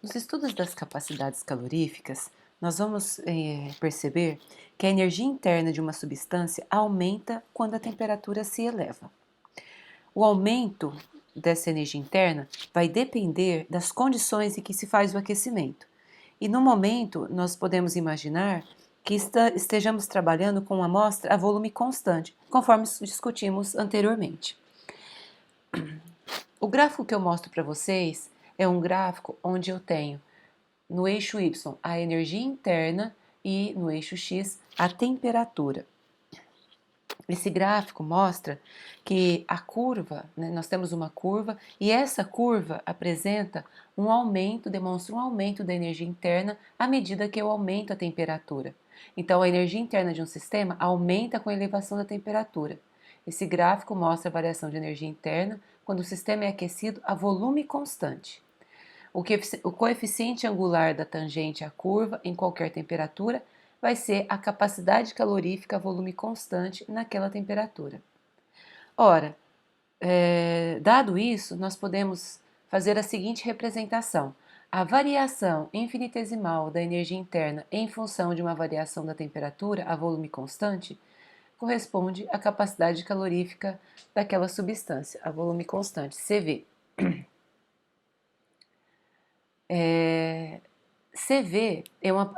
Nos estudos das capacidades caloríficas, nós vamos perceber que a energia interna de uma substância aumenta quando a temperatura se eleva. O aumento dessa energia interna vai depender das condições em que se faz o aquecimento. E no momento, nós podemos imaginar que estejamos trabalhando com uma amostra a volume constante, conforme discutimos anteriormente. O gráfico que eu mostro para vocês é um gráfico onde eu tenho no eixo Y a energia interna e no eixo X a temperatura. Esse gráfico mostra que a curva, nós temos uma curva e essa curva apresenta um aumento, demonstra um aumento da energia interna à medida que eu aumento a temperatura. Então, a energia interna de um sistema aumenta com a elevação da temperatura. Esse gráfico mostra a variação de energia interna quando o sistema é aquecido a volume constante. O coeficiente angular da tangente à curva em qualquer temperatura vai ser a capacidade calorífica a volume constante naquela temperatura. Ora, dado isso, nós podemos fazer a seguinte representação. A variação infinitesimal da energia interna em função de uma variação da temperatura a volume constante corresponde à capacidade calorífica daquela substância, a volume constante, CV. CV,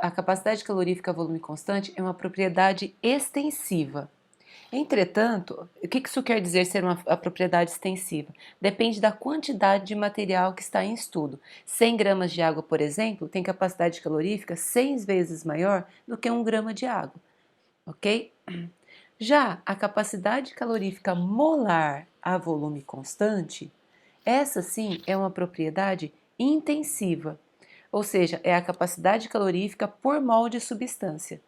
a capacidade calorífica a volume constante, é uma propriedade extensiva. Entretanto, o que isso quer dizer ser a propriedade extensiva? Depende da quantidade de material que está em estudo. 100 gramas de água, por exemplo, tem capacidade calorífica 6 vezes maior do que 1 grama de água, ok? Já a capacidade calorífica molar a volume constante, essa sim é uma propriedade intensiva, ou seja, é a capacidade calorífica por mol de substância.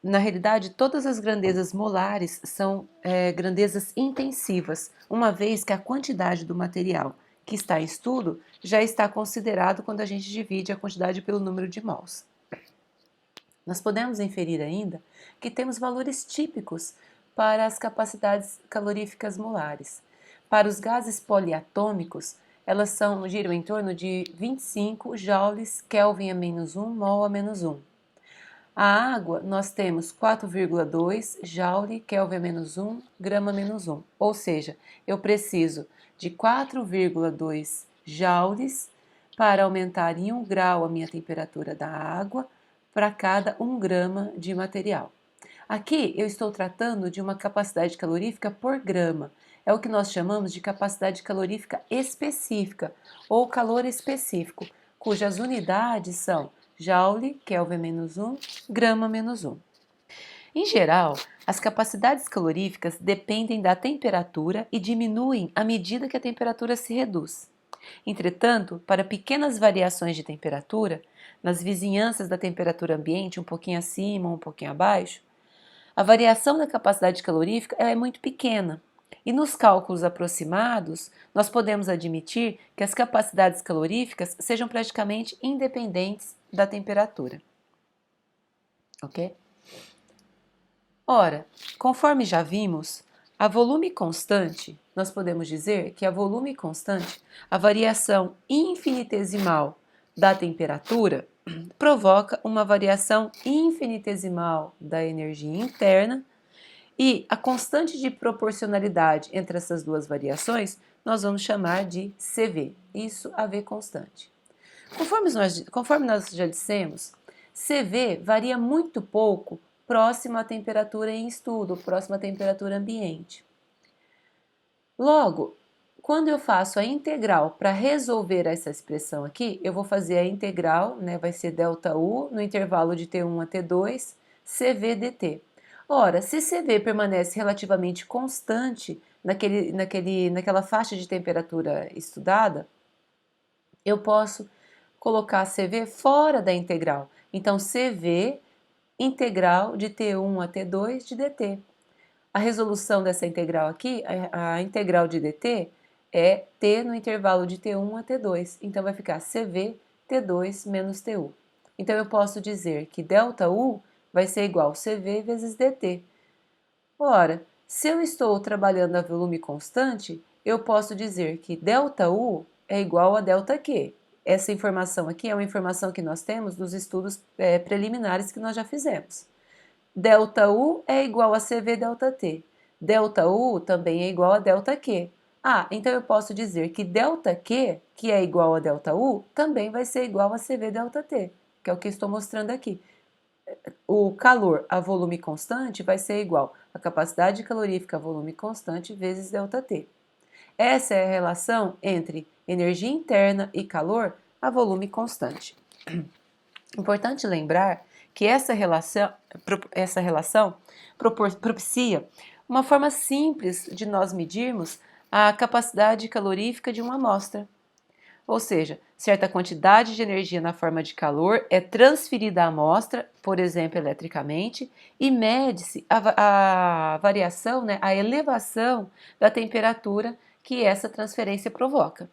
Na realidade, todas as grandezas molares são grandezas intensivas, uma vez que a quantidade do material que está em estudo já está considerado quando a gente divide a quantidade pelo número de mols. Nós podemos inferir ainda que temos valores típicos para as capacidades caloríficas molares. Para os gases poliatômicos, elas giram em torno de 25 joules Kelvin a menos 1, mol a menos 1. A água, nós temos 4,2 joule Kelvin a menos 1, grama a menos 1. Ou seja, eu preciso de 4,2 joules para aumentar em 1 grau a minha temperatura da água para cada 1 grama de material. Aqui eu estou tratando de uma capacidade calorífica por grama. É o que nós chamamos de capacidade calorífica específica ou calor específico, cujas unidades são joule, Kelvin menos 1, grama menos 1. Em geral, as capacidades caloríficas dependem da temperatura e diminuem à medida que a temperatura se reduz. Entretanto, para pequenas variações de temperatura, nas vizinhanças da temperatura ambiente, um pouquinho acima ou um pouquinho abaixo, a variação da capacidade calorífica é muito pequena. E nos cálculos aproximados, nós podemos admitir que as capacidades caloríficas sejam praticamente independentes da temperatura. Ok? Ora, conforme já vimos, a volume constante, nós podemos dizer que a volume constante, a variação infinitesimal da temperatura, provoca uma variação infinitesimal da energia interna e a constante de proporcionalidade entre essas duas variações nós vamos chamar de CV, isso a V constante. Conforme nós já dissemos, CV varia muito pouco próximo à temperatura em estudo, próximo à temperatura ambiente. Logo, quando eu faço a integral para resolver essa expressão aqui, eu vou fazer a integral, vai ser ΔU no intervalo de T1 a T2, CV dt. Ora, se CV permanece relativamente constante naquela faixa de temperatura estudada, eu posso colocar CV fora da integral. Então, CV integral de T1 a T2 de dt. A resolução dessa integral aqui, a integral de dt, é t no intervalo de T1 a T2. Então, vai ficar CV T2 menos TU. Então, eu posso dizer que ΔU vai ser igual a CV vezes dt. Ora, se eu estou trabalhando a volume constante, eu posso dizer que ΔU é igual a ΔQ. essa informação aqui é uma informação que nós temos dos estudos preliminares que nós já fizemos. ΔU é igual a CV ΔT. ΔU também é igual a ΔQ. Ah, então eu posso dizer que ΔQ, que é igual a ΔU, também vai ser igual a CV ΔT, que é o que estou mostrando aqui. O calor a volume constante vai ser igual a capacidade calorífica a volume constante vezes ΔT. Essa é a relação entre energia interna e calor a volume constante. Importante lembrar que essa relação propicia uma forma simples de nós medirmos a capacidade calorífica de uma amostra. Ou seja, certa quantidade de energia na forma de calor é transferida à amostra, por exemplo, eletricamente, e mede-se a variação, né, a elevação da temperatura que essa transferência provoca.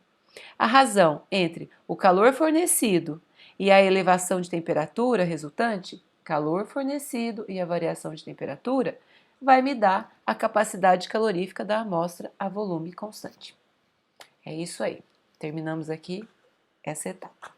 A razão entre o calor fornecido e a elevação de temperatura resultante, calor fornecido e a variação de temperatura, vai me dar a capacidade calorífica da amostra a volume constante. É isso aí. Terminamos aqui essa etapa.